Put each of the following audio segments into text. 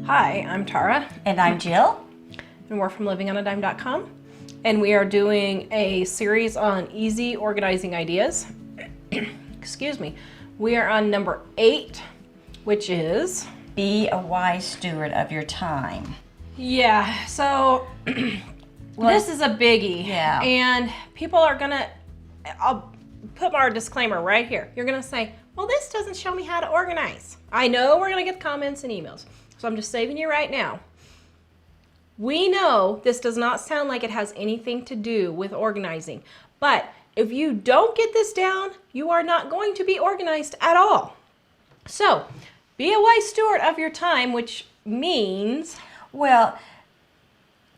Hi, I'm Tara. And I'm Jill. And we're from livingonadime.com. And we are doing a series on easy organizing ideas. Excuse me. We are on number 8, which is... Be a wise steward of your time. Yeah, so this is a biggie. Yeah. And people are gonna, I'll put our disclaimer right here. You're gonna say, well, this doesn't show me how to organize. I know we're gonna get comments and emails. So I'm just saving you right now. We know this does not sound like it has anything to do with organizing, but if you don't get this down, you are not going to be organized at all. So be a wise steward of your time, which means... Well,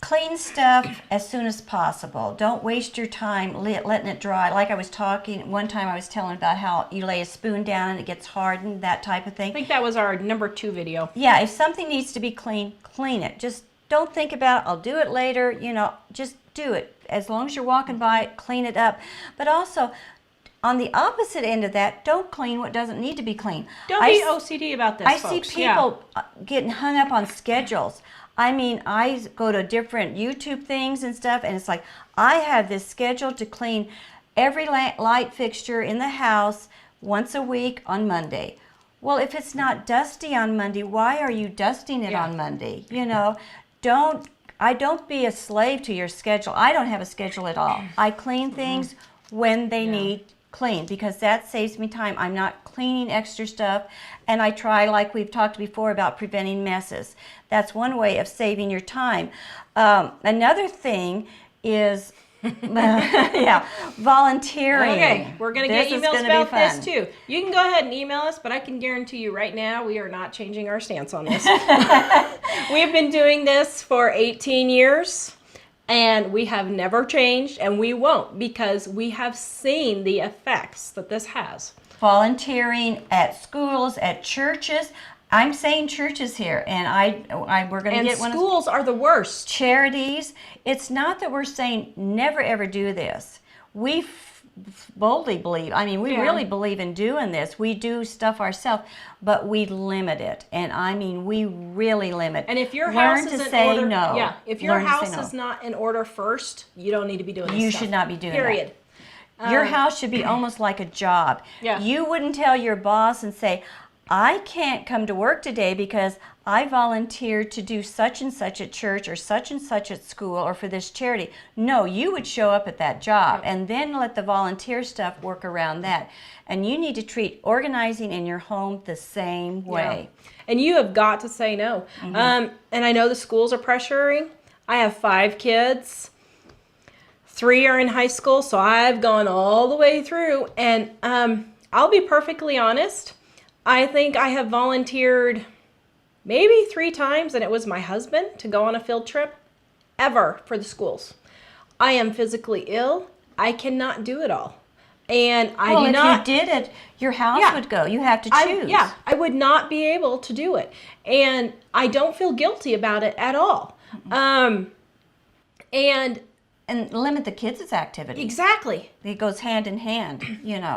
clean stuff as soon as possible. Don't waste your time letting it dry. Like I was talking, one time I was telling about how you lay a spoon down and it gets hardened, that type of thing. I think that was our number 2 video. Yeah, if something needs to be clean, clean it. Just don't think about it, I'll do it later, just do it. As long as you're walking by it, clean it up. But also, on the opposite end of that, don't clean what doesn't need to be clean. Don't be OCD about this, folks. See people getting hung up on schedules. I mean, I go to different YouTube things and stuff, and it's like, I have this schedule to clean every light fixture in the house once a week on Monday. Well, if it's not dusty on Monday, why are you dusting it on Monday? Don't be a slave to your schedule. I don't have a schedule at all. I clean things when they need clean because that saves me time. I'm not cleaning extra stuff, and I try, like we've talked before, about preventing messes. That's one way of saving your time. Another thing is volunteering. Okay, we're going to get emails about this too. You can go ahead and email us, but I can guarantee you right now we are not changing our stance on this. We've been doing this for 18 years. And we have never changed, and we won't, because we have seen the effects that this has. Volunteering at schools, at churches. I'm saying churches here, and we're going to get one. And schools are the worst. Charities. It's not that we're saying never ever do this. We boldly believe. I mean, we really believe in doing this. We do stuff ourselves, but we limit it, and I mean, we really limit. And if your house is in order, no. If your house is not in order first, you don't need to be doing this. You should not be doing period. That. Your house should be almost like a job. Yeah. You wouldn't tell your boss and say, I can't come to work today because I volunteered to do such and such at church or such and such at school or for this charity. No, you would show up at that job and then let the volunteer stuff work around that. And you need to treat organizing in your home the same way. Yeah. And you have got to say no. And I know the schools are pressuring. I have 5 kids. 3 are in high school, so I've gone all the way through. And I'll be perfectly honest. I think I have volunteered maybe 3 times, and it was my husband, to go on a field trip ever for the schools. I am physically ill. I cannot do it all. And I do not. If you did it, your house would go. You have to choose. I would not be able to do it. And I don't feel guilty about it at all. And limit the kids' activities. Exactly. It goes hand in hand,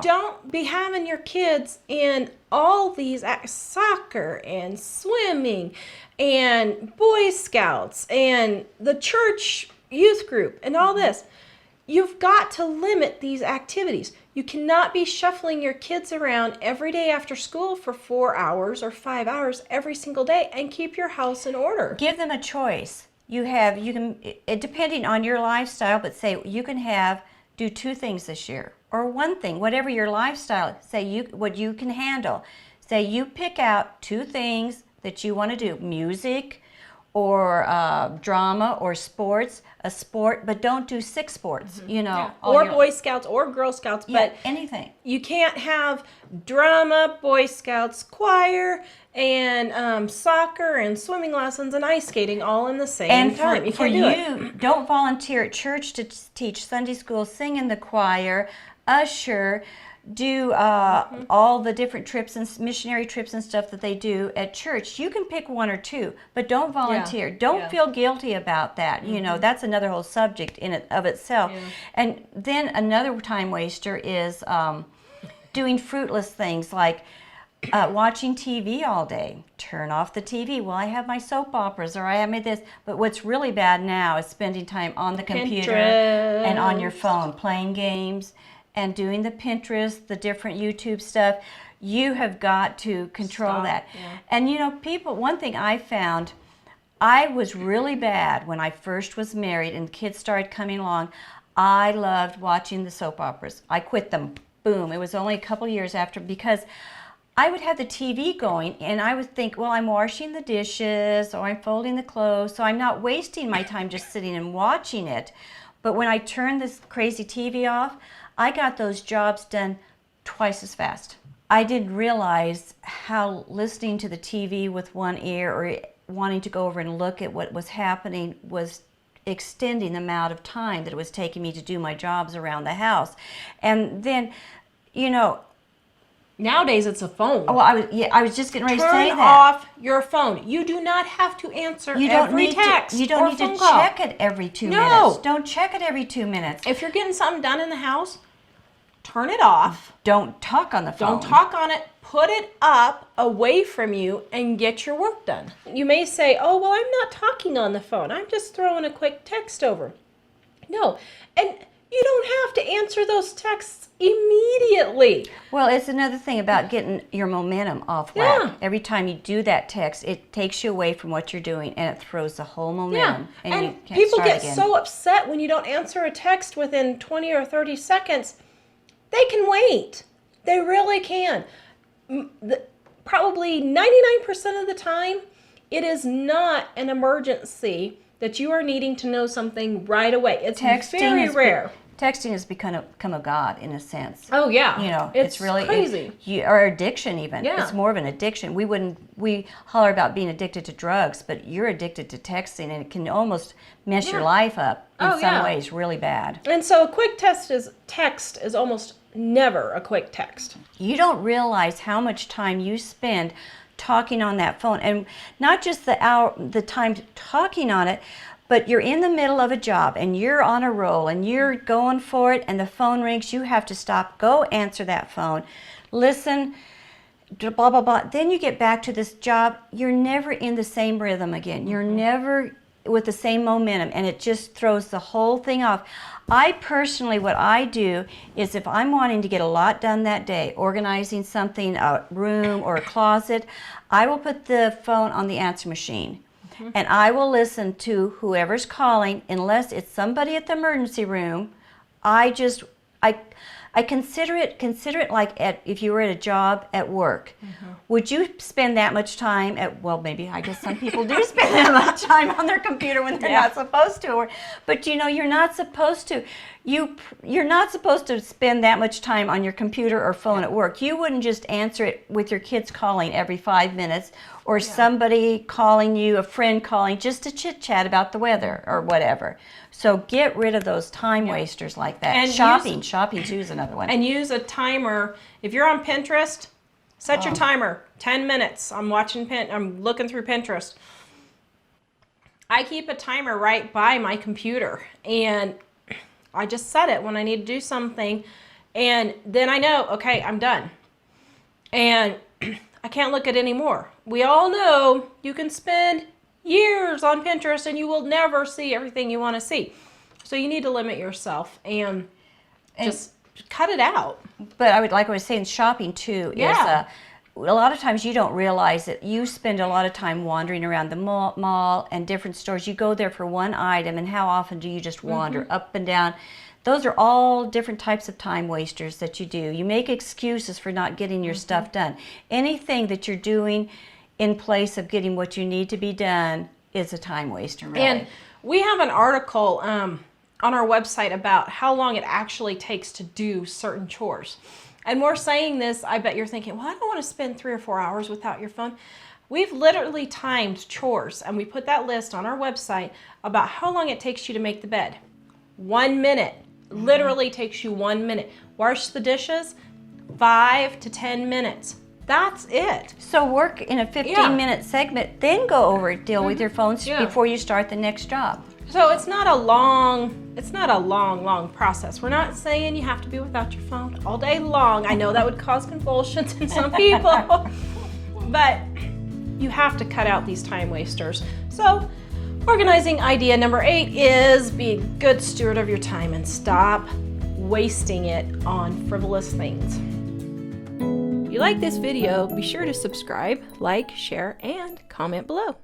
Don't be having your kids in all these soccer and swimming and Boy Scouts and the church youth group and all this. You've got to limit these activities. You cannot be shuffling your kids around every day after school for 4 hours or 5 hours every single day and keep your house in order. Give them a choice. You can, depending on your lifestyle, but say you can do 2 things this year or 1 thing, whatever your lifestyle. Say what you can handle. Say you pick out 2 things that you want to do: music, or drama, or sports. A sport, but don't do 6 sports. Or Boy Scouts or Girl Scouts, but anything. You can't have drama, Boy Scouts, choir, and soccer and swimming lessons and ice skating all in the same time. You can't do it. Don't volunteer at church to teach Sunday school, sing in the choir, usher, do all the different trips and missionary trips and stuff that they do at church. You can pick 1 or 2, but don't volunteer. Don't feel guilty about that. That's another whole subject in it of itself. And then another time waster is doing fruitless things like watching TV all day. Turn off the TV. Well, I have my soap operas, or I have my this. But what's really bad now is spending time on the computer and on your phone, playing games and doing the Pinterest, the different YouTube stuff. You have got to control that. Yeah. And you know, people, one thing I found, I was really bad when I first was married and kids started coming along. I loved watching the soap operas. I quit them. Boom. It was only a couple years after, because I would have the TV going and I would think, well, I'm washing the dishes or I'm folding the clothes, so I'm not wasting my time just sitting and watching it. But when I turned this crazy TV off, I got those jobs done twice as fast. I didn't realize how listening to the TV with one ear or wanting to go over and look at what was happening was extending the amount of time that it was taking me to do my jobs around the house. And then, you know, nowadays it's a phone. oh, I was just getting ready to say Turn that. off your phone. You do not have to answer You don't every need text to, you don't or need phone to call. check it every 2 No. minutes. Don't check it every 2 minutes. If you're getting something done in the house, turn it off. Don't talk on the phone. Don't talk on it. Put it up away from you and get your work done. You may say, oh, well, I'm not talking on the phone. I'm just throwing a quick text over. No. And you don't have to answer those texts immediately. Well, it's another thing about getting your momentum off whack. Yeah. Every time you do that text, it takes you away from what you're doing and it throws the whole momentum. Yeah. And you And can't people start get again. so upset when you don't answer a text within 20 or 30 seconds. They can wait. They really can. Probably 99% of the time, it is not an emergency that you are needing to know something right away. It's very rare. Texting has become a god in a sense. Oh yeah, You know, it's really crazy. Or addiction even. Yeah. It's more of an addiction. We holler about being addicted to drugs, but you're addicted to texting, and it can almost mess your life up in some ways really bad. And so a quick text is almost never a quick text. You don't realize how much time you spend talking on that phone, and not just the time talking on it, but you're in the middle of a job and you're on a roll and you're going for it, and the phone rings. You have to stop, go answer that phone, listen, blah blah blah. Then you get back to this job. You're never in the same rhythm again. You're never with the same momentum, and it just throws the whole thing off. I personally, what I do is, if I'm wanting to get a lot done that day, organizing something, a room or a closet, I will put the phone on the answer machine. And I will listen to whoever's calling, unless it's somebody at the emergency room. I consider it like if you were at a job at work. Would you spend that much time well, maybe, I guess some people do spend that much time on their computer when they're not supposed to. But you know, you're not supposed to. You're not supposed to spend that much time on your computer or phone at work. You wouldn't just answer it with your kids calling every 5 minutes, or somebody calling you, a friend calling, just to chit-chat about the weather or whatever. So get rid of those time wasters like that. And shopping too is another one. And use a timer. If you're on Pinterest, set your timer. 10 minutes. I'm looking through Pinterest. I keep a timer right by my computer, and I just set it when I need to do something, and then I know, okay, I'm done. And I can't look at any more. We all know you can spend years on Pinterest and you will never see everything you want to see. So you need to limit yourself and just cut it out. But I was saying, shopping too is a lot of times you don't realize that you spend a lot of time wandering around the mall and different stores. You go there for one item, and how often do you just wander up and down? Those are all different types of time wasters that you do. You make excuses for not getting your stuff done. Anything that you're doing in place of getting what you need to be done is a time waster, really. And we have an article on our website about how long it actually takes to do certain chores. And we're saying this, I bet you're thinking, well, I don't want to spend 3 or 4 hours without your phone. We've literally timed chores, and we put that list on our website about how long it takes you to make the bed. 1 minute. Literally takes you 1 minute. Wash the dishes, 5 to 10 minutes. That's it. So work in a 15-minute segment, then go over deal with your phones before you start the next job. So it's not a long process. We're not saying you have to be without your phone all day long. I know that would cause convulsions in some people, but you have to cut out these time wasters. So organizing idea number 8 is be a good steward of your time and stop wasting it on frivolous things. If you like this video, be sure to subscribe, like, share, and comment below.